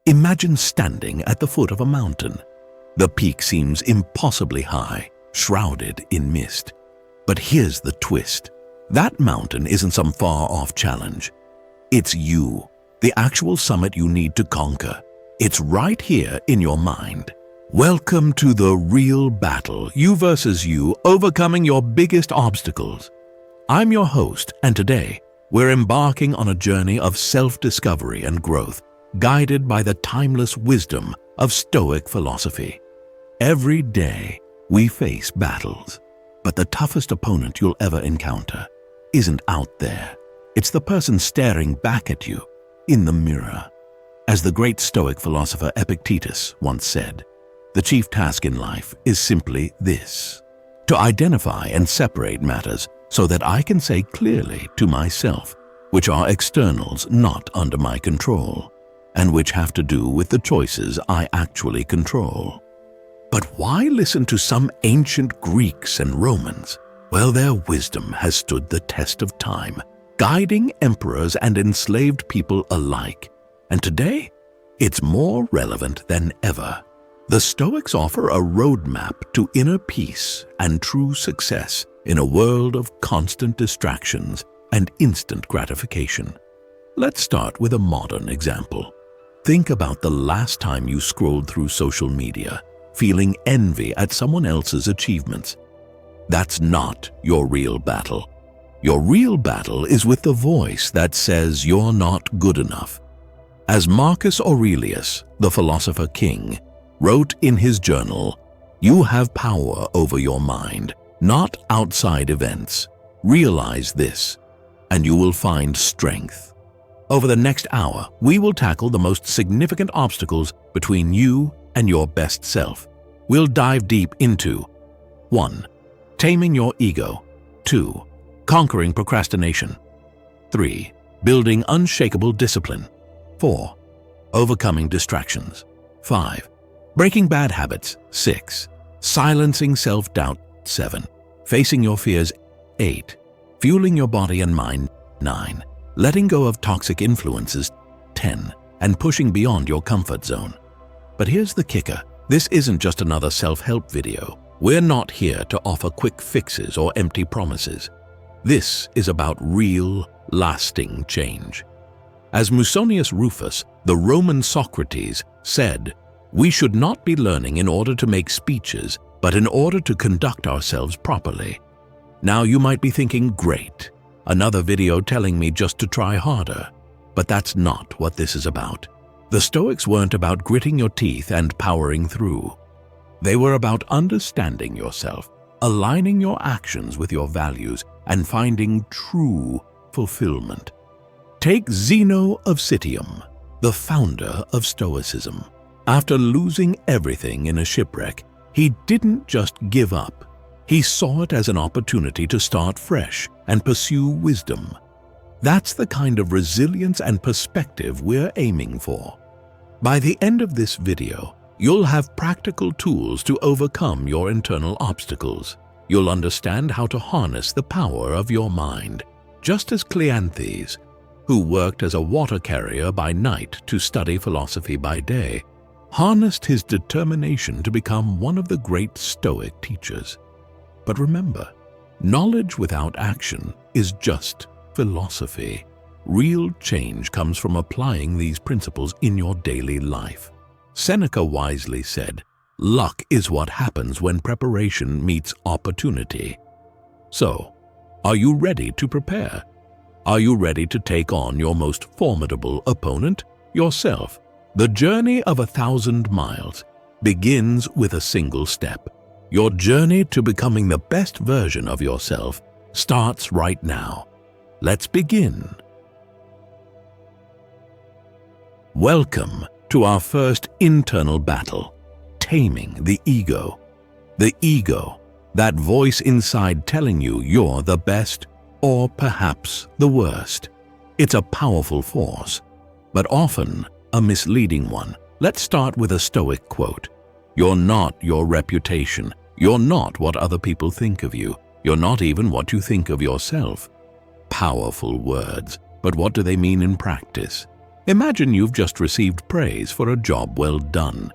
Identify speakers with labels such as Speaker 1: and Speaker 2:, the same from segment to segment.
Speaker 1: Imagine standing at the foot of a mountain. The peak seems impossibly high, shrouded in mist. But here's the twist. That mountain isn't some far-off challenge. It's you, the actual summit you need to conquer. It's right here in your mind. Welcome to the real battle, you versus you, overcoming your biggest obstacles. I'm your host, and today, we're embarking on a journey of self-discovery and growth, guided by the timeless wisdom of Stoic philosophy. Every day, we face battles, but the toughest opponent you'll ever encounter isn't out there. It's the person staring back at you in the mirror. As the great Stoic philosopher Epictetus once said, the chief task in life is simply this: to identify and separate matters so that I can say clearly to myself which are externals not under my control, and which have to do with the choices I actually control. But why listen to some ancient Greeks and Romans? Well, their wisdom has stood the test of time, guiding emperors and enslaved people alike. And today, it's more relevant than ever. The Stoics offer a roadmap to inner peace and true success in a world of constant distractions and instant gratification. Let's start with a modern example. Think about the last time you scrolled through social media, feeling envy at someone else's achievements. That's not your real battle. Your real battle is with the voice that says you're not good enough. As Marcus Aurelius, the philosopher king, wrote in his journal, "You have power over your mind, not outside events. Realize this, and you will find strength." Over the next hour, we will tackle the most significant obstacles between you and your best self. We'll dive deep into 1. Taming your ego. 2. Conquering procrastination. 3. Building unshakable discipline. 4. Overcoming distractions. 5. Breaking bad habits. 6. Silencing self-doubt. 7. Facing your fears. 8. Fueling your body and mind. 9. Letting go of toxic influences. 10. And pushing beyond your comfort zone. But here's the kicker. This isn't just another self-help video. We're not here to offer quick fixes or empty promises. This is about real, lasting change. As Musonius Rufus, the Roman Socrates, said, "We should not be learning in order to make speeches, but in order to conduct ourselves properly." Now you might be thinking, great, another video telling me just to try harder. But that's not what this is about. The Stoics weren't about gritting your teeth and powering through. They were about understanding yourself, aligning your actions with your values, and finding true fulfillment. Take Zeno of Citium, the founder of Stoicism. After losing everything in a shipwreck, he didn't just give up. He saw it as an opportunity to start fresh and pursue wisdom. That's the kind of resilience and perspective we're aiming for. By the end of this video, you'll have practical tools to overcome your internal obstacles. You'll understand how to harness the power of your mind, just as Cleanthes, who worked as a water carrier by night to study philosophy by day, harnessed his determination to become one of the great Stoic teachers. But remember, knowledge without action is just philosophy. Real change comes from applying these principles in your daily life. Seneca wisely said, "Luck is what happens when preparation meets opportunity." So, are you ready to prepare? Are you ready to take on your most formidable opponent, yourself? The journey of 1,000 miles begins with a single step. Your journey to becoming the best version of yourself starts right now. Let's begin. Welcome to our first internal battle, taming the ego. The ego, that voice inside telling you you're the best or perhaps the worst. It's a powerful force, but often a misleading one. Let's start with a Stoic quote. "You're not your reputation. You're not what other people think of you. You're not even what you think of yourself." Powerful words, but what do they mean in practice? Imagine you've just received praise for a job well done.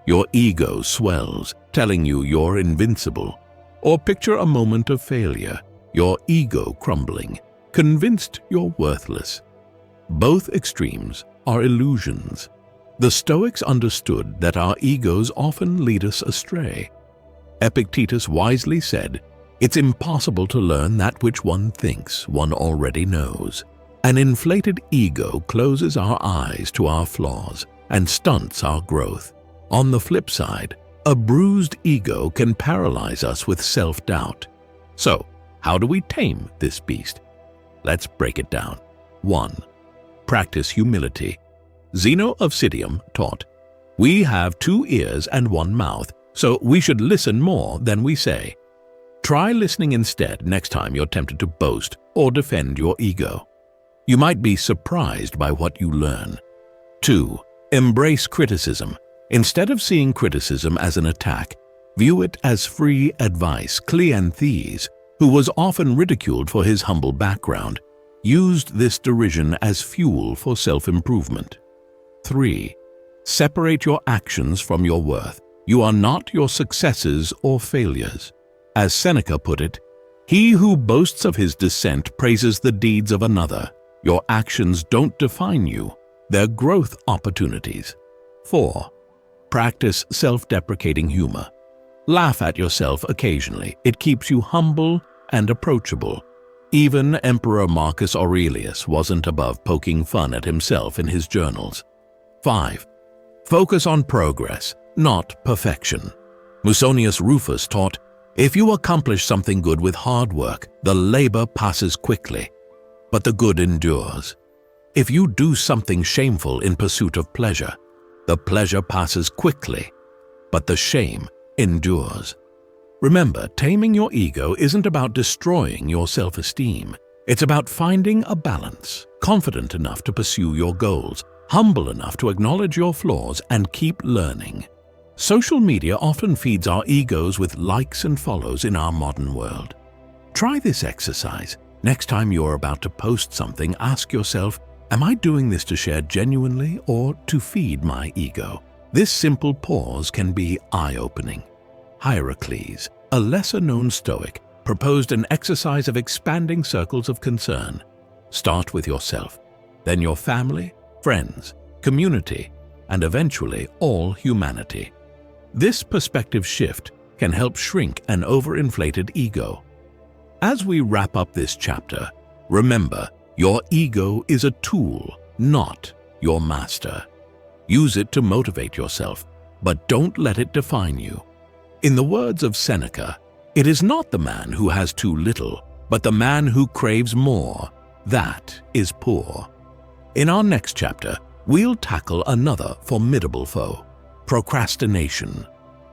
Speaker 1: Your ego swells, telling you you're invincible. Or picture a moment of failure, your ego crumbling, convinced you're worthless. Both extremes are illusions. The Stoics understood that our egos often lead us astray. Epictetus wisely said, "It's impossible to learn that which one thinks one already knows." An inflated ego closes our eyes to our flaws and stunts our growth. On the flip side, a bruised ego can paralyze us with self-doubt. So, how do we tame this beast? Let's break it down. 1. Practice humility. Zeno of Citium taught, "We have 2 ears and 1 mouth, so we should listen more than we say." Try listening instead next time you're tempted to boast or defend your ego. You might be surprised by what you learn. 2. Embrace criticism. Instead of seeing criticism as an attack, view it as free advice. Cleanthes, who was often ridiculed for his humble background, used this derision as fuel for self-improvement. 3. Separate your actions from your worth. You are not your successes or failures. As Seneca put it, "He who boasts of his descent praises the deeds of another." Your actions don't define you, they're growth opportunities. 4. Practice self-deprecating humor. Laugh at yourself occasionally. It keeps you humble and approachable. Even Emperor Marcus Aurelius wasn't above poking fun at himself in his journals. 5. Focus on progress, not perfection. Musonius Rufus taught, "If you accomplish something good with hard work, the labor passes quickly, but the good endures. If you do something shameful in pursuit of pleasure, the pleasure passes quickly, but the shame endures." Remember, taming your ego isn't about destroying your self-esteem. It's about finding a balance, confident enough to pursue your goals, humble enough to acknowledge your flaws, and keep learning. Social media often feeds our egos with likes and follows in our modern world. Try this exercise. Next time you're about to post something, ask yourself, am I doing this to share genuinely or to feed my ego? This simple pause can be eye-opening. Hierocles, a lesser-known Stoic, proposed an exercise of expanding circles of concern. Start with yourself, then your family, friends, community, and eventually all humanity. This perspective shift can help shrink an overinflated ego. As we wrap up this chapter, remember, your ego is a tool, not your master. Use it to motivate yourself, but don't let it define you. In the words of Seneca, it is not the man who has too little, but the man who craves more. That is poor. In our next chapter, we'll tackle another formidable foe, procrastination.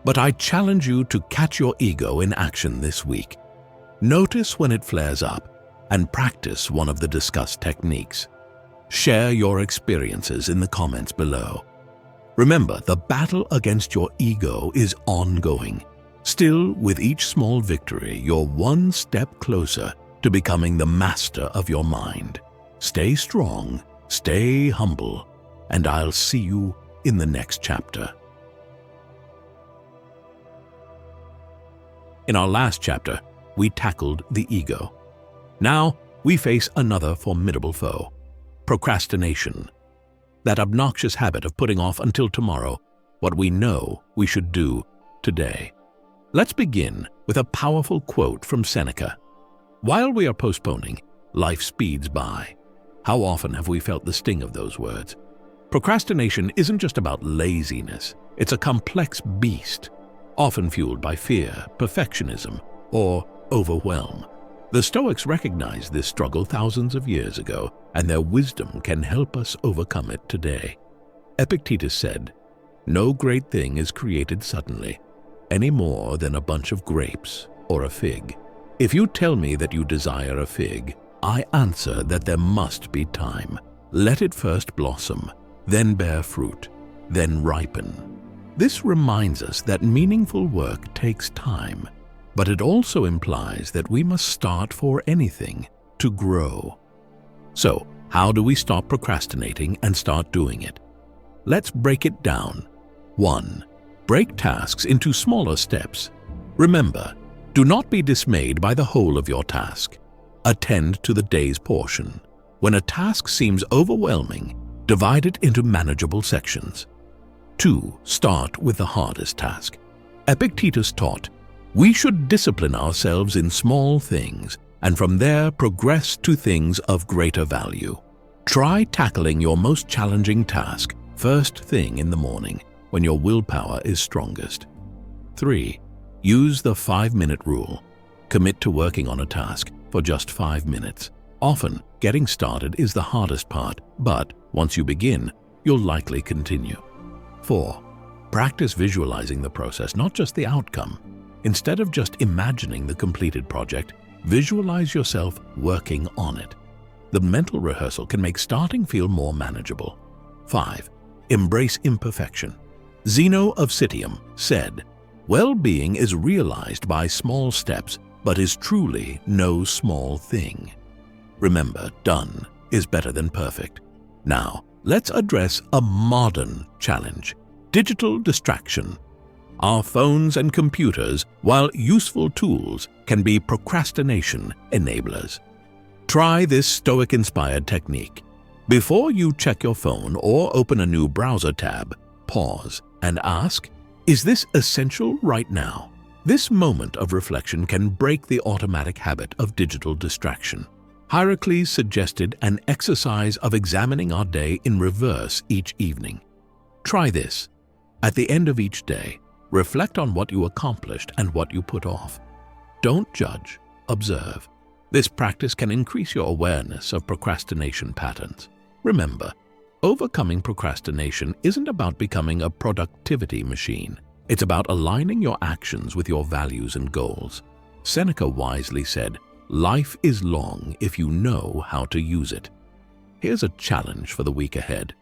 Speaker 1: But I challenge you to catch your ego in action this week. Notice when it flares up and practice one of the discussed techniques. Share your experiences in the comments below. Remember, the battle against your ego is ongoing. Still, with each small victory, you're one step closer to becoming the master of your mind. Stay strong, stay humble, and I'll see you in the next chapter. In our last chapter, we tackled the ego. Now, we face another formidable foe, procrastination. That obnoxious habit of putting off until tomorrow what we know we should do today. Let's begin with a powerful quote from Seneca. While we are postponing, life speeds by. How often have we felt the sting of those words? Procrastination isn't just about laziness. It's a complex beast, often fueled by fear, perfectionism, or overwhelm. The Stoics recognized this struggle thousands of years ago, and their wisdom can help us overcome it today. Epictetus said, "No great thing is created suddenly, any more than a bunch of grapes or a fig. If you tell me that you desire a fig, I answer that there must be time. Let it first blossom, then bear fruit, then ripen." This reminds us that meaningful work takes time, but it also implies that we must start for anything to grow. So, How do we stop procrastinating and start doing it? Let's break it down. 1. Break tasks into smaller steps. Remember, do not be dismayed by the whole of your task. Attend to the day's portion. When a task seems overwhelming, divide it into manageable sections. 2. Start with the hardest task. Epictetus taught, we should discipline ourselves in small things and from there progress to things of greater value. Try tackling your most challenging task first thing in the morning when your willpower is strongest. 3. Use the 5-minute rule. Commit to working on a task for just 5 minutes. Often, getting started is the hardest part, but once you begin, you'll likely continue. 4. Practice visualizing the process, not just the outcome. Instead of just imagining the completed project, visualize yourself working on it. The mental rehearsal can make starting feel more manageable. 5. Embrace imperfection. Zeno of Citium said, well-being is realized by small steps, but is truly no small thing. Remember, done is better than perfect. Now, let's address a modern challenge: digital distraction. Our phones and computers, while useful tools, can be procrastination enablers. Try this Stoic-inspired technique. Before you check your phone or open a new browser tab, pause and ask, is this essential right now? This moment of reflection can break the automatic habit of digital distraction. Hierocles suggested an exercise of examining our day in reverse each evening. Try this. At the end of each day, reflect on what you accomplished and what you put off. Don't judge, observe. This practice can increase your awareness of procrastination patterns. Remember, overcoming procrastination isn't about becoming a productivity machine. It's about aligning your actions with your values and goals. Seneca wisely said, life is long if you know how to use it. Here's a challenge for the week ahead.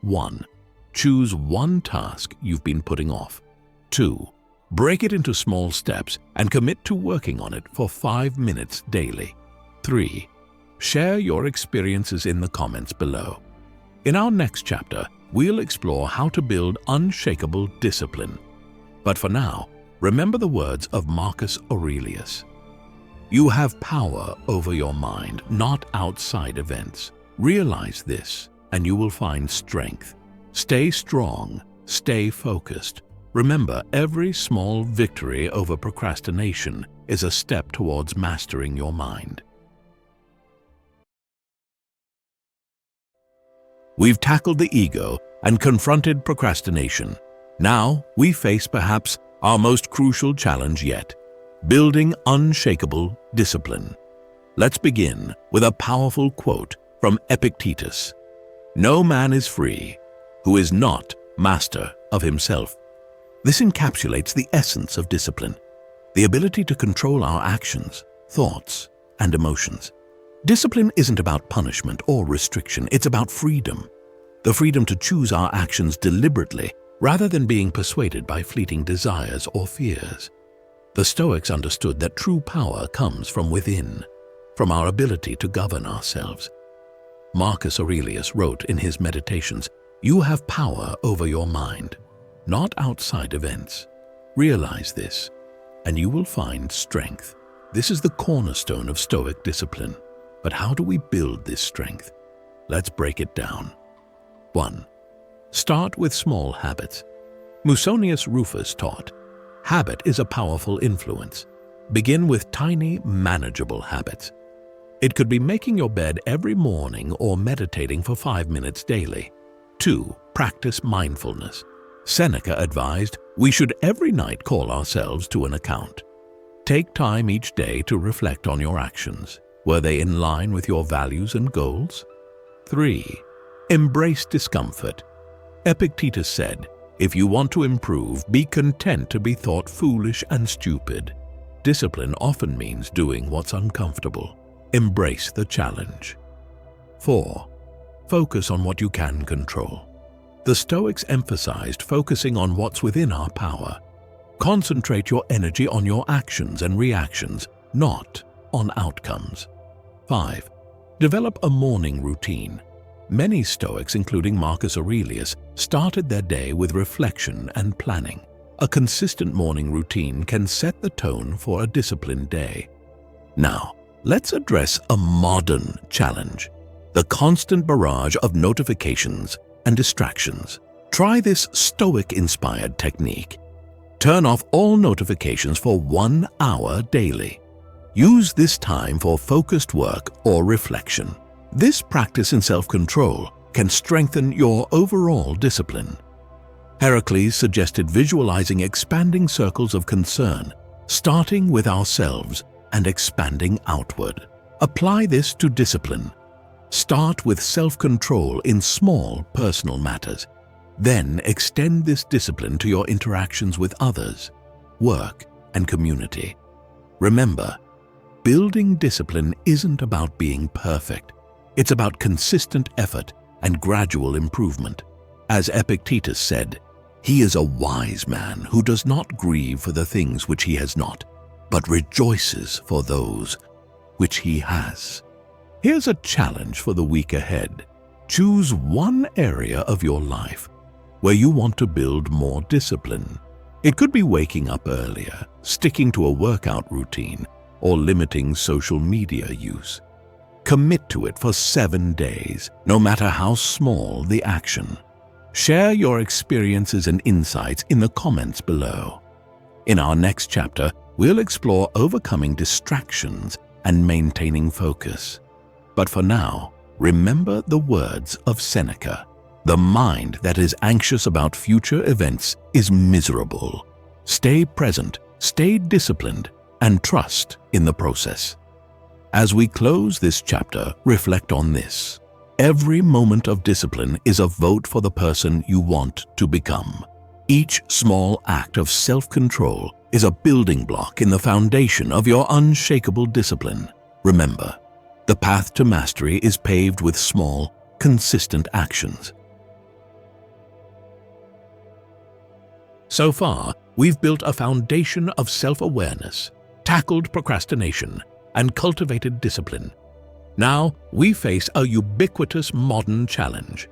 Speaker 1: 1. Choose one task you've been putting off. 2. Break it into small steps and commit to working on it for 5 minutes daily. 3. Share your experiences in the comments below. In our next chapter, we'll explore how to build unshakable discipline. But for now, remember the words of Marcus Aurelius. You have power over your mind, not outside events. Realize this, and you will find strength. Stay strong, stay focused. Remember, every small victory over procrastination is a step towards mastering your mind. We've tackled the ego and confronted procrastination. Now we face perhaps our most crucial challenge yet: building unshakable discipline. Let's begin with a powerful quote from Epictetus. No man is free who is not master of himself. This encapsulates the essence of discipline, the ability to control our actions, thoughts, and emotions. Discipline isn't about punishment or restriction, it's about freedom. The freedom to choose our actions deliberately rather than being persuaded by fleeting desires or fears. The Stoics understood that true power comes from within, from our ability to govern ourselves. Marcus Aurelius wrote in his Meditations, "You have power over your mind, not outside events. Realize this, and you will find strength." This is the cornerstone of Stoic discipline. But how do we build this strength? Let's break it down. 1. Start with small habits. Musonius Rufus taught, habit is a powerful influence. Begin with tiny, manageable habits. It could be making your bed every morning or meditating for 5 minutes daily. 2. Practice mindfulness. Seneca advised we should every night call ourselves to an account. Take time each day to reflect on your actions. Were they in line with your values and goals? 3. Embrace discomfort. Epictetus said, if you want to improve, be content to be thought foolish and stupid. Discipline often means doing what's uncomfortable. Embrace the challenge. 4. Focus on what you can control. The Stoics emphasized focusing on what's within our power. Concentrate your energy on your actions and reactions, not on outcomes. 5. Develop a morning routine. Many Stoics, including Marcus Aurelius, started their day with reflection and planning. A consistent morning routine can set the tone for a disciplined day. Now, let's address a modern challenge: the constant barrage of notifications and distractions. Try this Stoic-inspired technique. Turn off all notifications for 1 hour daily. Use this time for focused work or reflection. This practice in self-control can strengthen your overall discipline. Heracles suggested visualizing expanding circles of concern, starting with ourselves and expanding outward. Apply this to discipline. Start with self-control in small personal matters. Then extend this discipline to your interactions with others, work, and community. Remember, building discipline isn't about being perfect. It's about consistent effort and gradual improvement. As Epictetus said, "He is a wise man who does not grieve for the things which he has not, but rejoices for those which he has." Here's a challenge for the week ahead. Choose one area of your life where you want to build more discipline. It could be waking up earlier, sticking to a workout routine, or limiting social media use. Commit to it for 7 days, no matter how small the action. Share your experiences and insights in the comments below. In our next chapter, we'll explore overcoming distractions and maintaining focus. But for now, remember the words of Seneca: "The mind that is anxious about future events is miserable. Stay present, stay disciplined, and trust in the process." As we close this chapter, reflect on this. Every moment of discipline is a vote for the person you want to become. Each small act of self-control is a building block in the foundation of your unshakable discipline. Remember, the path to mastery is paved with small, consistent actions. So far, we've built a foundation of self-awareness, tackled procrastination, and cultivated discipline. Now, we face a ubiquitous modern challenge: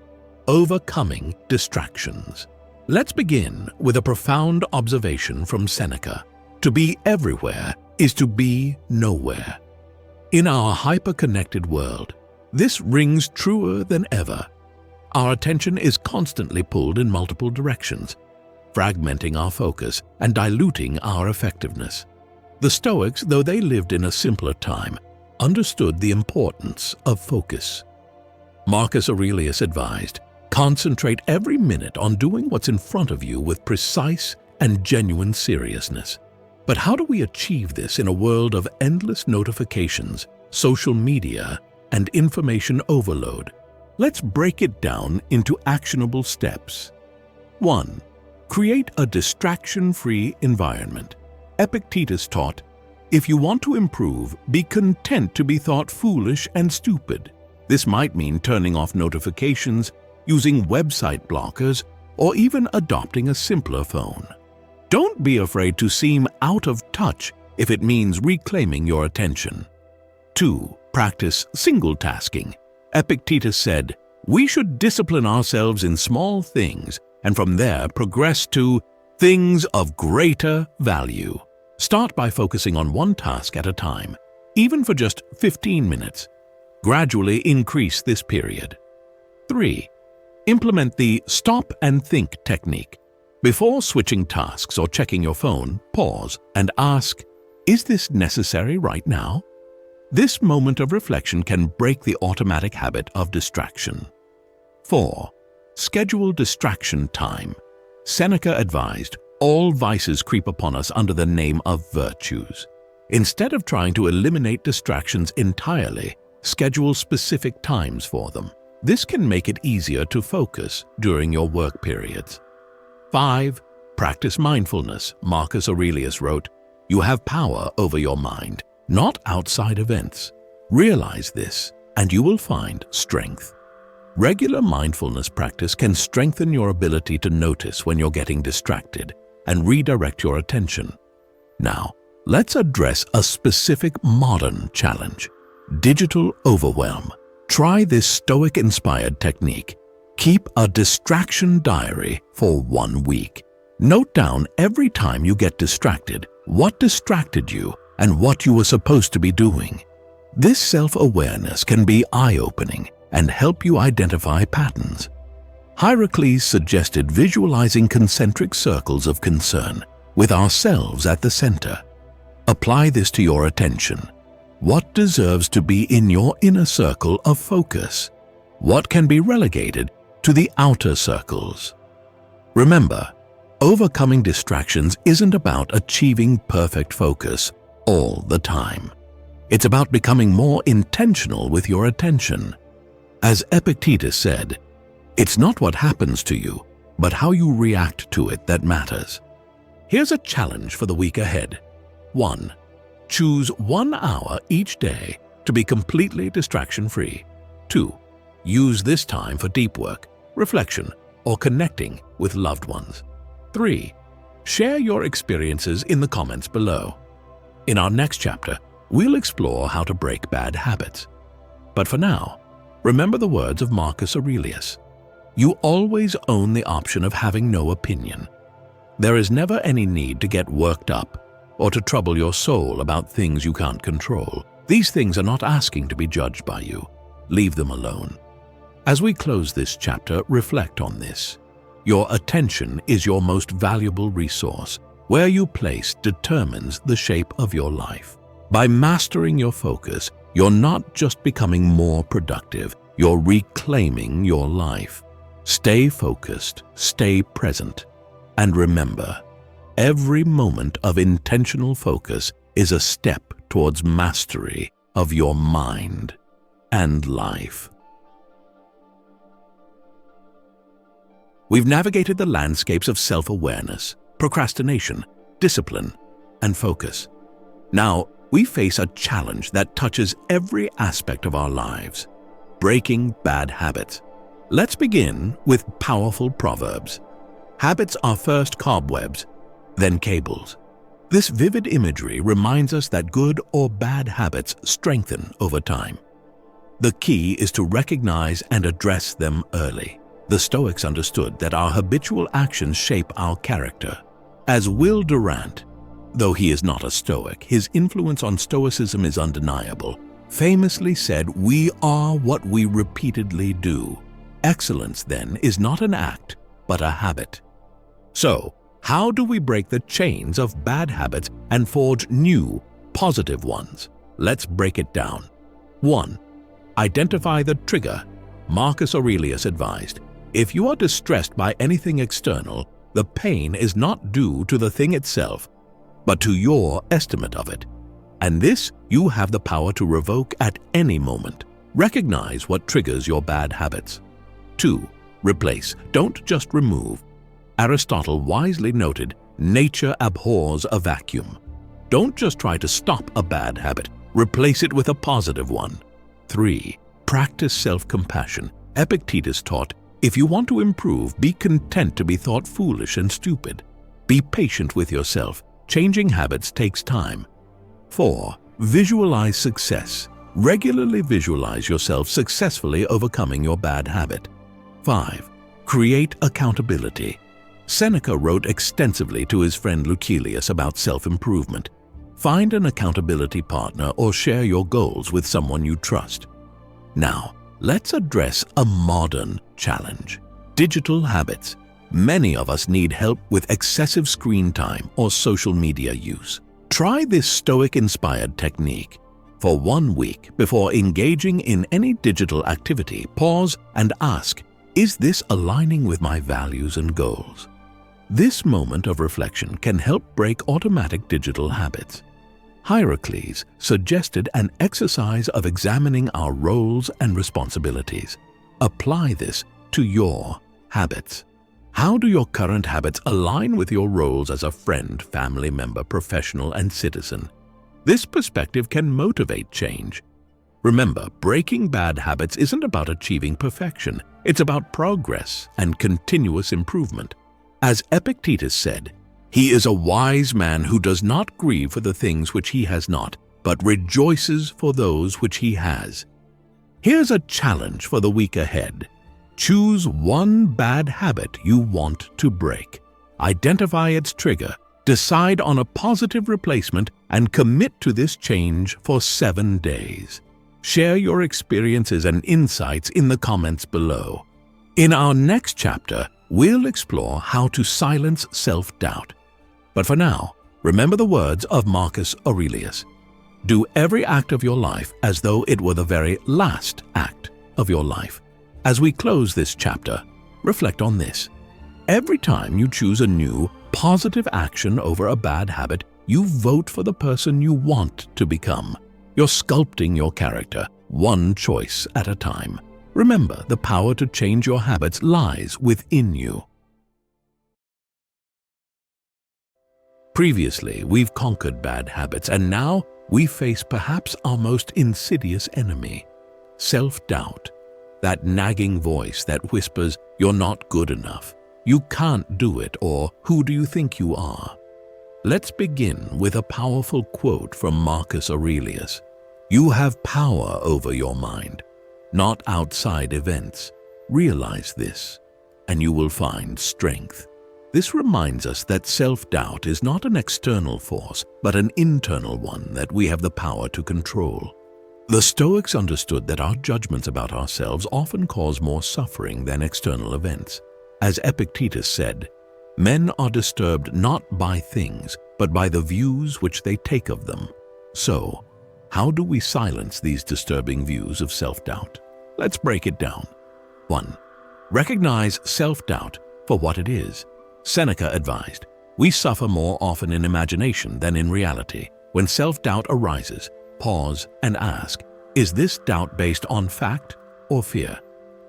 Speaker 1: overcoming distractions. Let's begin with a profound observation from Seneca. To be everywhere is to be nowhere. In our hyper-connected world, this rings truer than ever. Our attention is constantly pulled in multiple directions, fragmenting our focus and diluting our effectiveness. The Stoics, though they lived in a simpler time, understood the importance of focus. Marcus Aurelius advised, "Concentrate every minute on doing what's in front of you with precise and genuine seriousness." But how do we achieve this in a world of endless notifications, social media, and information overload? Let's break it down into actionable steps. 1. Create a distraction-free environment. Epictetus taught, "If you want to improve, be content to be thought foolish and stupid." This might mean turning off notifications, using website blockers, or even adopting a simpler phone. Don't be afraid to seem out of touch if it means reclaiming your attention. 2. Practice single tasking. Epictetus said, "We should discipline ourselves in small things and from there progress to things of greater value." Start by focusing on one task at a time, even for just 15 minutes. Gradually increase this period. 3. Implement the stop and think technique. Before switching tasks or checking your phone, pause and ask, "Is this necessary right now?" This moment of reflection can break the automatic habit of distraction. 4. Schedule distraction time. Seneca advised, "All vices creep upon us under the name of virtues." Instead of trying to eliminate distractions entirely, schedule specific times for them. This can make it easier to focus during your work periods. 5. Practice mindfulness. Marcus Aurelius wrote, "You have power over your mind, not outside events. Realize this, and you will find strength." Regular mindfulness practice can strengthen your ability to notice when you're getting distracted and redirect your attention. Now, let's address a specific modern challenge: digital overwhelm. Try this Stoic-inspired technique. Keep a distraction diary for 1 week. Note down every time you get distracted, what distracted you and what you were supposed to be doing. This self-awareness can be eye-opening and help you identify patterns. Hierocles suggested visualizing concentric circles of concern, with ourselves at the center. Apply this to your attention. What deserves to be in your inner circle of focus? What can be relegated to the outer circles? Remember, overcoming distractions isn't about achieving perfect focus all the time. It's about becoming more intentional with your attention. As Epictetus said, it's not what happens to you, but how you react to it that matters. Here's a challenge for the week ahead. 1. Choose 1 hour each day to be completely distraction-free. 2. Use this time for deep work, reflection, or connecting with loved ones. 3. Share your experiences in the comments below. In our next chapter, we'll explore how to break bad habits. But for now, remember the words of Marcus Aurelius. You always own the option of having no opinion. There is never any need to get worked up or to trouble your soul about things you can't control. These things are not asking to be judged by you. Leave them alone. As we close this chapter, reflect on this. Your attention is your most valuable resource. Where you place determines the shape of your life. By mastering your focus, you're not just becoming more productive, you're reclaiming your life. Stay focused, stay present, and remember, every moment of intentional focus is a step towards mastery of your mind and life. We've navigated the landscapes of self-awareness, procrastination, discipline, and focus. Now, we face a challenge that touches every aspect of our lives: breaking bad habits. Let's begin with powerful proverbs. Habits are first cobwebs, then cables. This vivid imagery reminds us that good or bad habits strengthen over time. The key is to recognize and address them early. The Stoics understood that our habitual actions shape our character. As Will Durant, though he is not a Stoic, his influence on Stoicism is undeniable, famously said, "We are what we repeatedly do." Excellence, then, is not an act, but a habit. So, how do we break the chains of bad habits and forge new, positive ones? Let's break it down. 1. Identify the trigger. Marcus Aurelius advised, if you are distressed by anything external, the pain is not due to the thing itself, but to your estimate of it. And this you have the power to revoke at any moment. Recognize what triggers your bad habits. 2. Replace, don't just remove. Aristotle wisely noted, nature abhors a vacuum. Don't just try to stop a bad habit, replace it with a positive one. 3. Practice self-compassion. Epictetus taught, if you want to improve, be content to be thought foolish and stupid. Be patient with yourself. Changing habits takes time. 4. Visualize success. Regularly visualize yourself successfully overcoming your bad habit. 5. Create accountability. Seneca wrote extensively to his friend Lucilius about self-improvement. Find an accountability partner or share your goals with someone you trust. Now, let's address a modern challenge: digital habits. Many of us need help with excessive screen time or social media use. Try this Stoic-inspired technique. For 1 week before engaging in any digital activity, pause and ask, is this aligning with my values and goals? This moment of reflection can help break automatic digital habits. Hierocles suggested an exercise of examining our roles and responsibilities. Apply this to your habits. How do your current habits align with your roles as a friend, family member, professional, and citizen? This perspective can motivate change. Remember, breaking bad habits isn't about achieving perfection. It's about progress and continuous improvement. As Epictetus said, he is a wise man who does not grieve for the things which he has not, but rejoices for those which he has. Here's a challenge for the week ahead. Choose one bad habit you want to break. Identify its trigger, decide on a positive replacement, and commit to this change for 7 days. Share your experiences and insights in the comments below. In our next chapter, we'll explore how to silence self-doubt. But for now, remember the words of Marcus Aurelius. Do every act of your life as though it were the very last act of your life. As we close this chapter, reflect on this. Every time you choose a new, positive action over a bad habit, you vote for the person you want to become. You're sculpting your character, one choice at a time. Remember, the power to change your habits lies within you. Previously, we've conquered bad habits, and now we face perhaps our most insidious enemy, self-doubt. That nagging voice that whispers, "You're not good enough, you can't do it," or "Who do you think you are?" Let's begin with a powerful quote from Marcus Aurelius. "You have power over your mind, not outside events. Realize this, and you will find strength." This reminds us that self-doubt is not an external force, but an internal one that we have the power to control. The Stoics understood that our judgments about ourselves often cause more suffering than external events. As Epictetus said, "Men are disturbed not by things, but by the views which they take of them." So, how do we silence these disturbing views of self-doubt? Let's break it down. 1. Recognize self-doubt for what it is. Seneca advised, "We suffer more often in imagination than in reality. When self-doubt arises, pause and ask, is this doubt based on fact or fear?"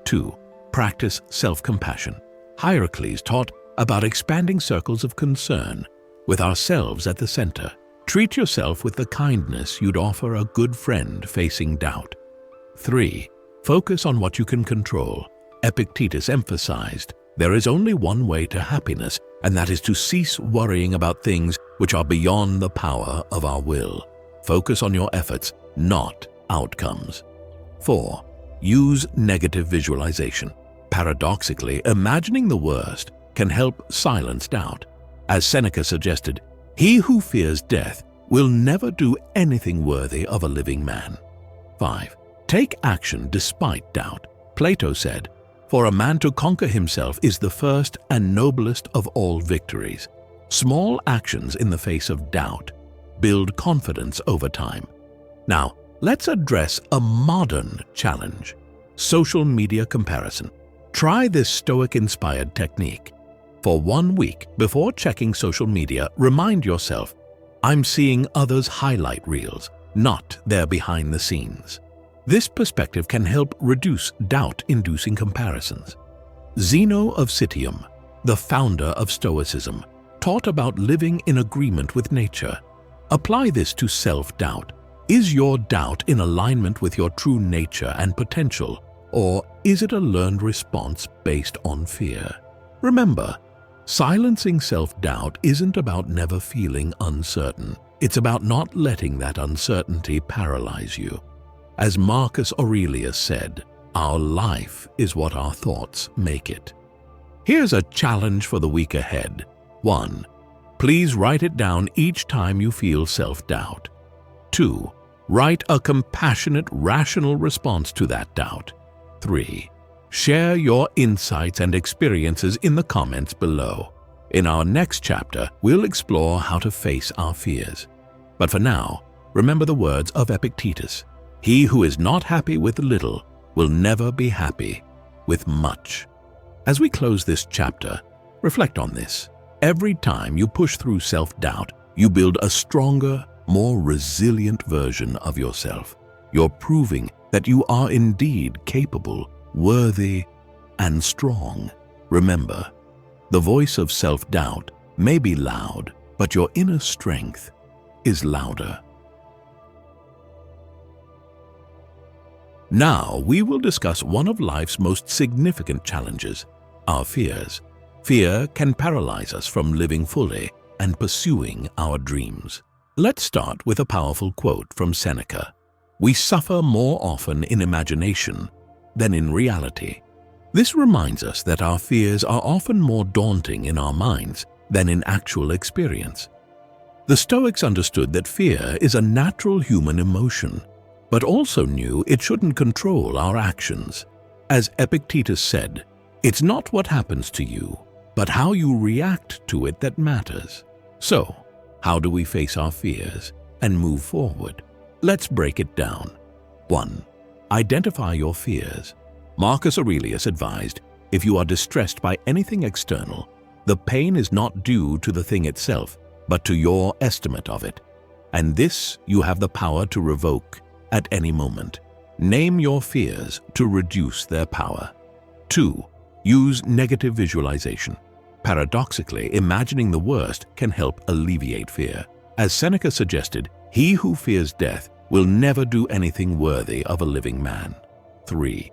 Speaker 1: 2. Practice self-compassion. Hierocles taught about expanding circles of concern, with ourselves at the center. Treat yourself with the kindness you'd offer a good friend facing doubt. 3. Focus on what you can control. Epictetus emphasized, there is only one way to happiness, and that is to cease worrying about things which are beyond the power of our will. Focus on your efforts, not outcomes. 4. Use negative visualization. Paradoxically, imagining the worst can help silence doubt. As Seneca suggested, he who fears death will never do anything worthy of a living man. 5. Take action despite doubt. Plato said, "For a man to conquer himself is the first and noblest of all victories." Small actions in the face of doubt build confidence over time. Now, let's address a modern challenge: social media comparison. Try this Stoic-inspired technique. For 1 week, before checking social media, remind yourself, I'm seeing others' highlight reels, not their behind the scenes. This perspective can help reduce doubt-inducing comparisons. Zeno of Citium, the founder of Stoicism, taught about living in agreement with nature. Apply this to self-doubt. Is your doubt in alignment with your true nature and potential, or is it a learned response based on fear? Remember, silencing self-doubt isn't about never feeling uncertain. It's about not letting that uncertainty paralyze you. As Marcus Aurelius said, our life is what our thoughts make it. Here's a challenge for the week ahead. 1. Please write it down each time you feel self-doubt. 2. Write a compassionate, rational response to that doubt. 3. Share your insights and experiences in the comments below. In our next chapter, we'll explore how to face our fears. But for now, remember the words of Epictetus. He who is not happy with little will never be happy with much. As we close this chapter, reflect on this. Every time you push through self-doubt, you build a stronger, more resilient version of yourself. You're proving that you are indeed capable, worthy, and strong. Remember, the voice of self-doubt may be loud, but your inner strength is louder. Now we will discuss one of life's most significant challenges, our fears. Fear can paralyze us from living fully and pursuing our dreams. Let's start with a powerful quote from Seneca. we suffer more often in imagination than in reality. This reminds us that our fears are often more daunting in our minds than in actual experience. The Stoics understood that fear is a natural human emotion, but also knew it shouldn't control our actions. As Epictetus said, "It's not what happens to you, but how you react to it that matters." So, how do we face our fears and move forward? Let's break it down. 1. Identify your fears. Marcus Aurelius advised, if you are distressed by anything external, the pain is not due to the thing itself, but to your estimate of it. And this you have the power to revoke at any moment. Name your fears to reduce their power. 2. Use negative visualization. Paradoxically, imagining the worst can help alleviate fear. As Seneca suggested, he who fears death will never do anything worthy of a living man. 3.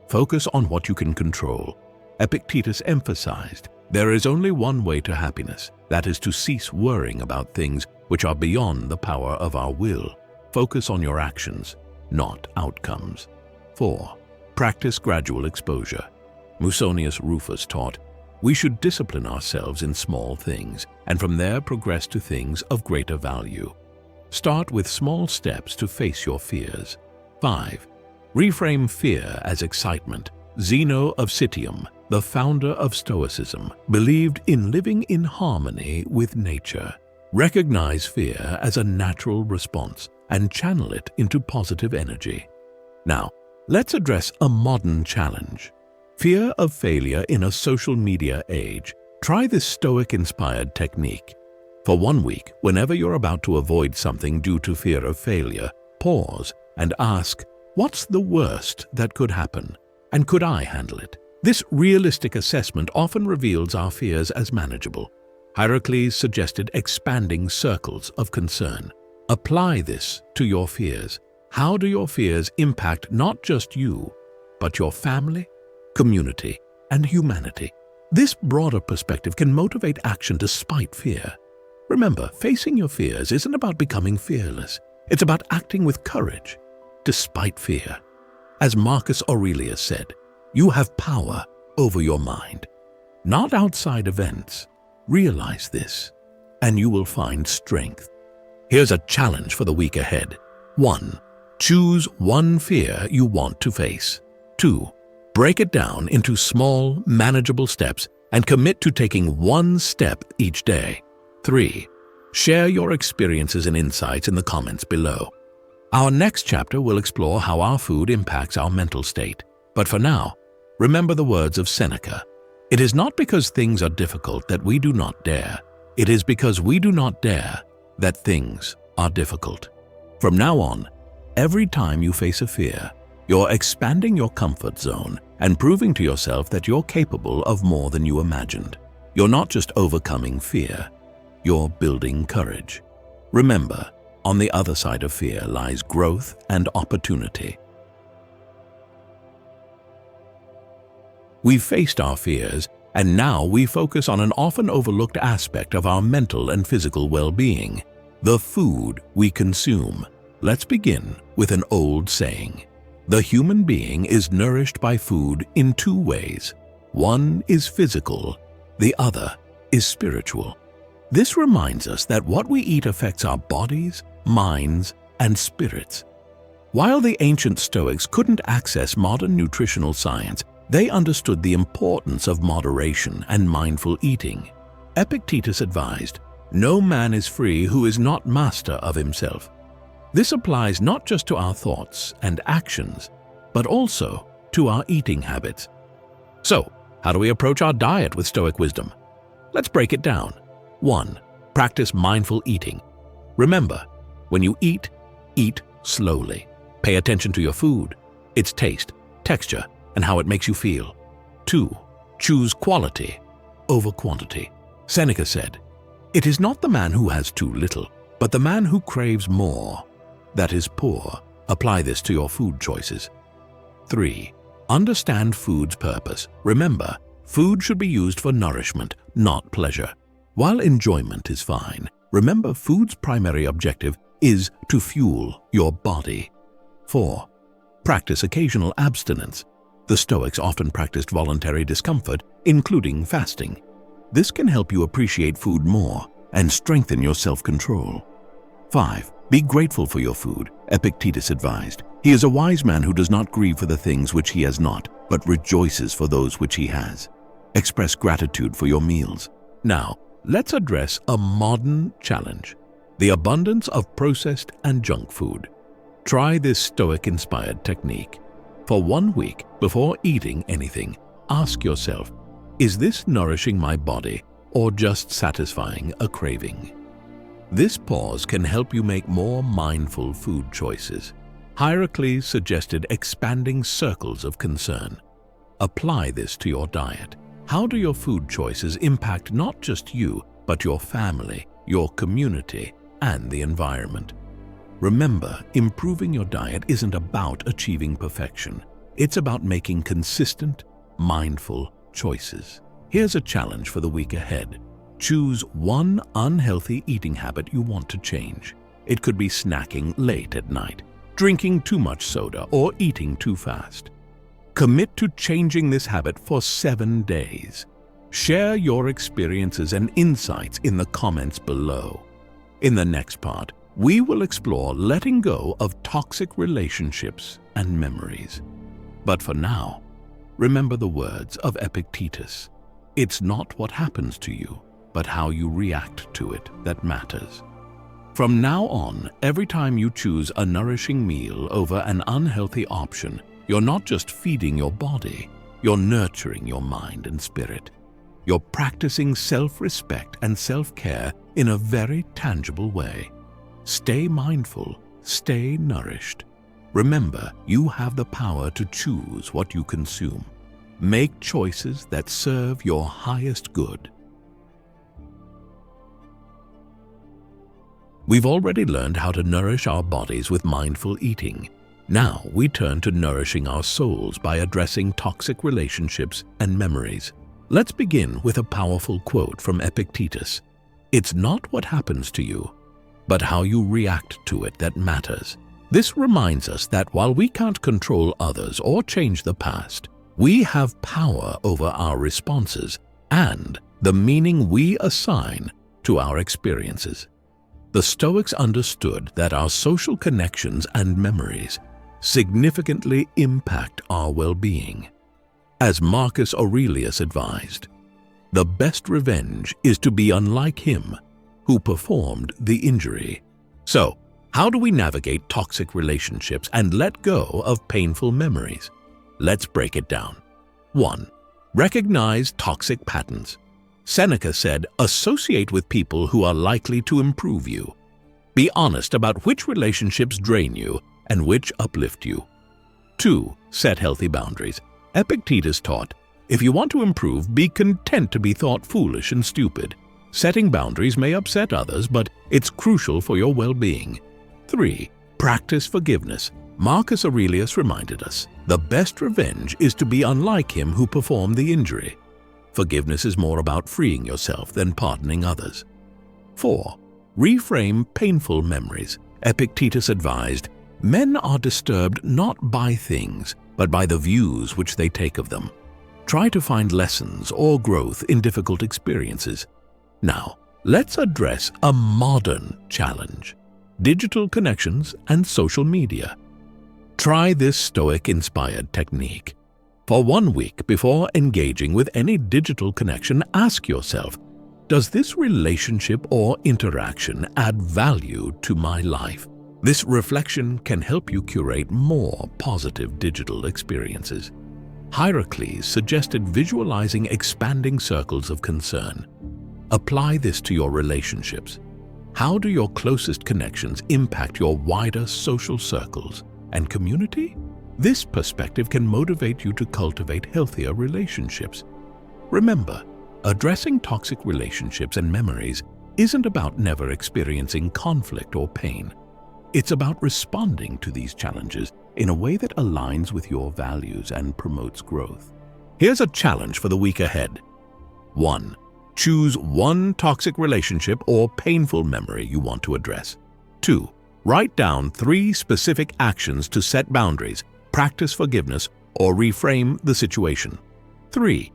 Speaker 1: Focus on what you can control. Epictetus emphasized, there is only one way to happiness, that is to cease worrying about things which are beyond the power of our will. Focus on your actions, not outcomes. 4. Practice gradual exposure. Musonius Rufus taught, we should discipline ourselves in small things, and from there progress to things of greater value. Start with small steps to face your fears. 5. Reframe fear as excitement. Zeno of Citium, the founder of Stoicism, believed in living in harmony with nature. Recognize fear as a natural response and channel it into positive energy. Now, let's address a modern challenge. Fear of failure in a social media age. Try this Stoic-inspired technique. For 1 week, whenever you're about to avoid something due to fear of failure, pause and ask, what's the worst that could happen? And could I handle it? This realistic assessment often reveals our fears as manageable. Hierocles suggested expanding circles of concern. Apply this to your fears. How do your fears impact not just you, but your family, community, and humanity? This broader perspective can motivate action despite fear. Remember, facing your fears isn't about becoming fearless. It's about acting with courage, despite fear. As Marcus Aurelius said, you have power over your mind, not outside events. Realize this, and you will find strength. Here's a challenge for the week ahead. 1. Choose one fear you want to face. 2. Break it down into small, manageable steps and commit to taking one step each day. 3. Share your experiences and insights in the comments below. Our next chapter will explore how our food impacts our mental state. But for now, remember the words of Seneca. It is not because things are difficult that we do not dare. It is because we do not dare that things are difficult. From now on, every time you face a fear, you're expanding your comfort zone and proving to yourself that you're capable of more than you imagined. You're not just overcoming fear, you're building courage. Remember, on the other side of fear lies growth and opportunity. We've faced our fears, and now we focus on an often overlooked aspect of our mental and physical well-being, the food we consume. Let's begin with an old saying. The human being is nourished by food in 2 ways. One is physical, the other is spiritual. This reminds us that what we eat affects our bodies, minds, and spirits. While the ancient Stoics couldn't access modern nutritional science, they understood the importance of moderation and mindful eating. Epictetus advised, no man is free who is not master of himself. This applies not just to our thoughts and actions, but also to our eating habits. So, how do we approach our diet with Stoic wisdom? Let's break it down. 1. Practice mindful eating. Remember, when you eat, eat slowly. Pay attention to your food, its taste, texture, and how it makes you feel. 2. Choose quality over quantity. Seneca said, it is not the man who has too little, but the man who craves more that is poor. Apply this to your food choices. 3. Understand food's purpose. Remember, food should be used for nourishment, not pleasure. While enjoyment is fine, remember food's primary objective is to fuel your body. 4. Practice occasional abstinence. The Stoics often practiced voluntary discomfort, including fasting. This can help you appreciate food more and strengthen your self-control. 5. Be grateful for your food, Epictetus advised. He is a wise man who does not grieve for the things which he has not, but rejoices for those which he has. Express gratitude for your meals. Now, let's address a modern challenge: the abundance of processed and junk food. Try this Stoic-inspired technique. For 1 week, before eating anything, ask yourself, is this nourishing my body or just satisfying a craving? This pause can help you make more mindful food choices. Hierocles suggested expanding circles of concern. Apply this to your diet. How do your food choices impact not just you, but your family, your community, and the environment? Remember, improving your diet isn't about achieving perfection. It's about making consistent, mindful choices. Here's a challenge for the week ahead. Choose one unhealthy eating habit you want to change. It could be snacking late at night, drinking too much soda, or eating too fast. Commit to changing this habit for 7 days. Share your experiences and insights in the comments below. In the next part, we will explore letting go of toxic relationships and memories. But for now, remember the words of Epictetus. It's not what happens to you, but how you react to it that matters. From now on, every time you choose a nourishing meal over an unhealthy option, you're not just feeding your body, you're nurturing your mind and spirit. You're practicing self-respect and self-care in a very tangible way. Stay mindful, stay nourished. Remember, you have the power to choose what you consume. Make choices that serve your highest good. We've already learned how to nourish our bodies with mindful eating. Now we turn to nourishing our souls by addressing toxic relationships and memories. Let's begin with a powerful quote from Epictetus. It's not what happens to you, but how you react to it that matters. This reminds us that while we can't control others or change the past, we have power over our responses and the meaning we assign to our experiences. The Stoics understood that our social connections and memories significantly impact our well-being. As Marcus Aurelius advised, the best revenge is to be unlike him who performed the injury. So, how do we navigate toxic relationships and let go of painful memories? Let's break it down. 1. Recognize toxic patterns. Seneca said, associate with people who are likely to improve you. Be honest about which relationships drain you and which uplift you. 2. Set healthy boundaries. Epictetus taught, if you want to improve, be content to be thought foolish and stupid. Setting boundaries may upset others, but it's crucial for your well-being. 3. Practice forgiveness. Marcus Aurelius reminded us, the best revenge is to be unlike him who performed the injury. Forgiveness is more about freeing yourself than pardoning others. 4. Reframe painful memories. Epictetus advised, men are disturbed not by things, but by the views which they take of them. Try to find lessons or growth in difficult experiences. Now, let's address a modern challenge: digital connections and social media. Try this Stoic-inspired technique. For 1 week before engaging with any digital connection, ask yourself, does this relationship or interaction add value to my life? This reflection can help you curate more positive digital experiences. Hierocles suggested visualizing expanding circles of concern. Apply this to your relationships. How do your closest connections impact your wider social circles and community? This perspective can motivate you to cultivate healthier relationships. Remember, addressing toxic relationships and memories isn't about never experiencing conflict or pain. It's about responding to these challenges in a way that aligns with your values and promotes growth. Here's a challenge for the week ahead. 1. Choose one toxic relationship or painful memory you want to address. 2. Write down 3 specific actions to set boundaries, practice forgiveness, or reframe the situation. 3.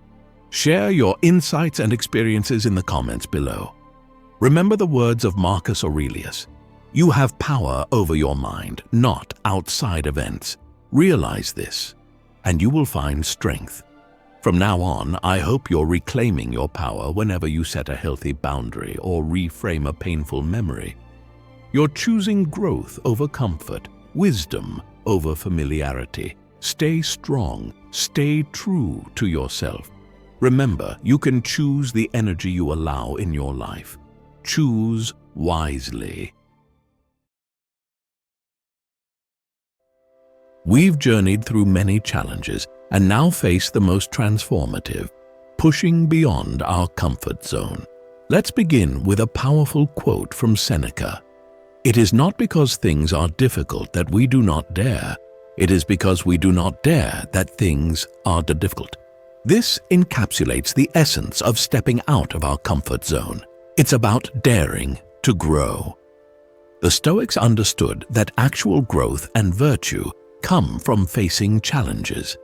Speaker 1: Share your insights and experiences in the comments below. Remember the words of Marcus Aurelius. You have power over your mind, not outside events. Realize this, and you will find strength. From now on, I hope you're reclaiming your power whenever you set a healthy boundary or reframe a painful memory. You're choosing growth over comfort, wisdom over familiarity. Stay strong, stay true to yourself. Remember, you can choose the energy you allow in your life. Choose wisely. We've journeyed through many challenges and now face the most transformative, pushing beyond our comfort zone. Let's begin with a powerful quote from Seneca. It is not because things are difficult that we do not dare. It is because we do not dare that things are difficult. This encapsulates the essence of stepping out of our comfort zone. It's about daring to grow. The Stoics understood that actual growth and virtue come from facing challenges.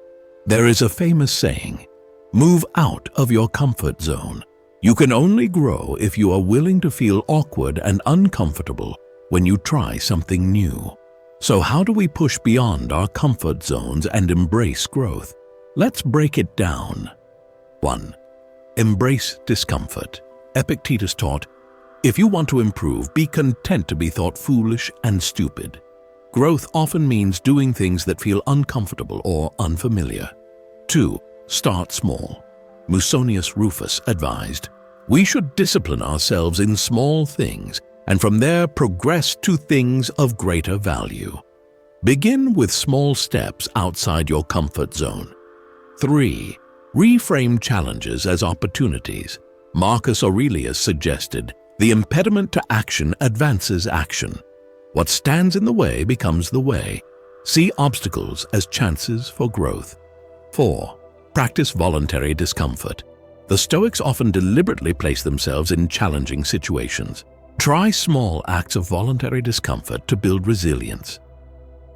Speaker 1: There is a famous saying, "Move out of your comfort zone." You can only grow if you are willing to feel awkward and uncomfortable when you try something new. So how do we push beyond our comfort zones and embrace growth? Let's break it down. 1. Embrace discomfort. Epictetus taught, if you want to improve, be content to be thought foolish and stupid. Growth often means doing things that feel uncomfortable or unfamiliar. 2. Start small. Musonius Rufus advised, we should discipline ourselves in small things and from there progress to things of greater value. Begin with small steps outside your comfort zone. 3. Reframe challenges as opportunities. Marcus Aurelius suggested, the impediment to action advances action. What stands in the way becomes the way. See obstacles as chances for growth. 4. Practice voluntary discomfort. The Stoics often deliberately place themselves in challenging situations. Try small acts of voluntary discomfort to build resilience.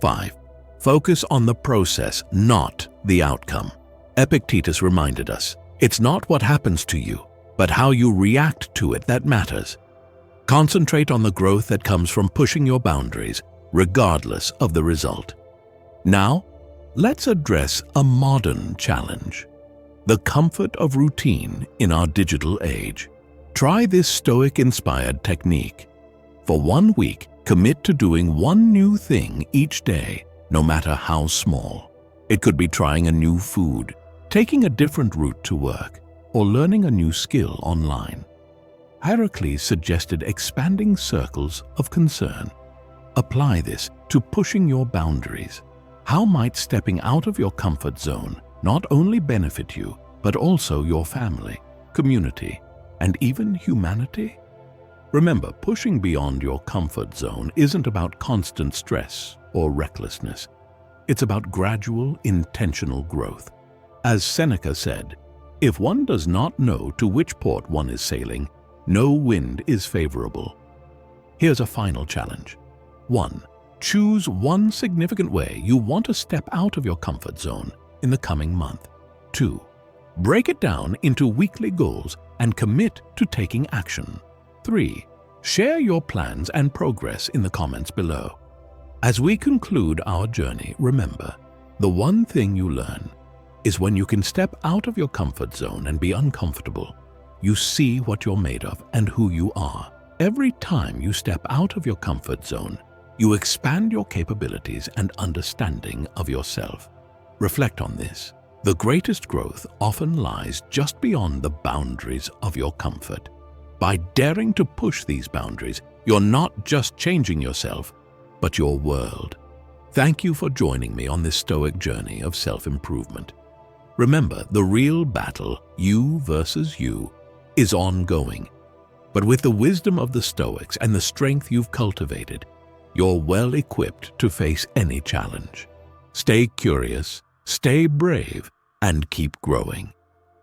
Speaker 1: 5. Focus on the process, not the outcome. Epictetus reminded us, it's not what happens to you, but how you react to it that matters. Concentrate on the growth that comes from pushing your boundaries, regardless of the result. Now, let's address a modern challenge. The comfort of routine in our digital age. Try this Stoic-inspired technique. For 1 week, commit to doing one new thing each day, no matter how small. It could be trying a new food, taking a different route to work, or learning a new skill online. Heracles suggested expanding circles of concern. Apply this to pushing your boundaries. How might stepping out of your comfort zone not only benefit you, but also your family, community, and even humanity? Remember, pushing beyond your comfort zone isn't about constant stress or recklessness. It's about gradual, intentional growth. As Seneca said, if one does not know to which port one is sailing, no wind is favorable. Here's a final challenge. 1. Choose one significant way you want to step out of your comfort zone in the coming month. 2. Break it down into weekly goals and commit to taking action. 3. Share your plans and progress in the comments below. As we conclude our journey, remember, the one thing you learn is when you can step out of your comfort zone and be uncomfortable, you see what you're made of and who you are. Every time you step out of your comfort zone, you expand your capabilities and understanding of yourself. Reflect on this. The greatest growth often lies just beyond the boundaries of your comfort. By daring to push these boundaries, you're not just changing yourself, but your world. Thank you for joining me on this Stoic journey of self-improvement. Remember, the real battle, you versus you, is ongoing. But with the wisdom of the Stoics and the strength you've cultivated, you're well equipped to face any challenge. Stay curious, stay brave, and keep growing.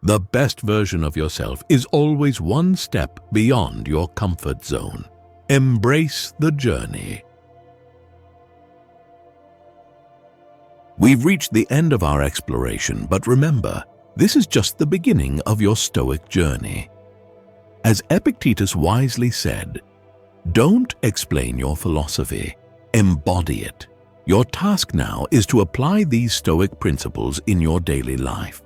Speaker 1: The best version of yourself is always one step beyond your comfort zone. Embrace the journey. We've reached the end of our exploration, but remember, this is just the beginning of your Stoic journey. As Epictetus wisely said, "Don't explain your philosophy, embody it." Your task now is to apply these Stoic principles in your daily life.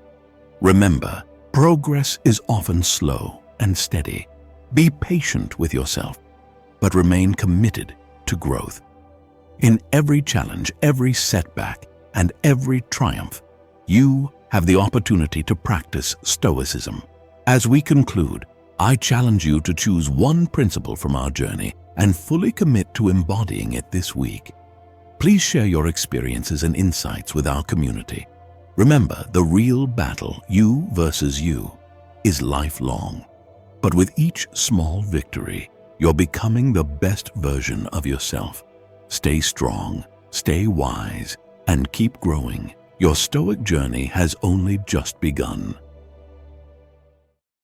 Speaker 1: Remember, progress is often slow and steady. Be patient with yourself, but remain committed to growth. In every challenge, every setback, and every triumph, you have the opportunity to practice Stoicism. As we conclude, I challenge you to choose one principle from our journey and fully commit to embodying it this week. Please share your experiences and insights with our community. Remember, the real battle, you versus you, is lifelong. But with each small victory, you're becoming the best version of yourself. Stay strong, stay wise, and keep growing. Your Stoic journey has only just begun.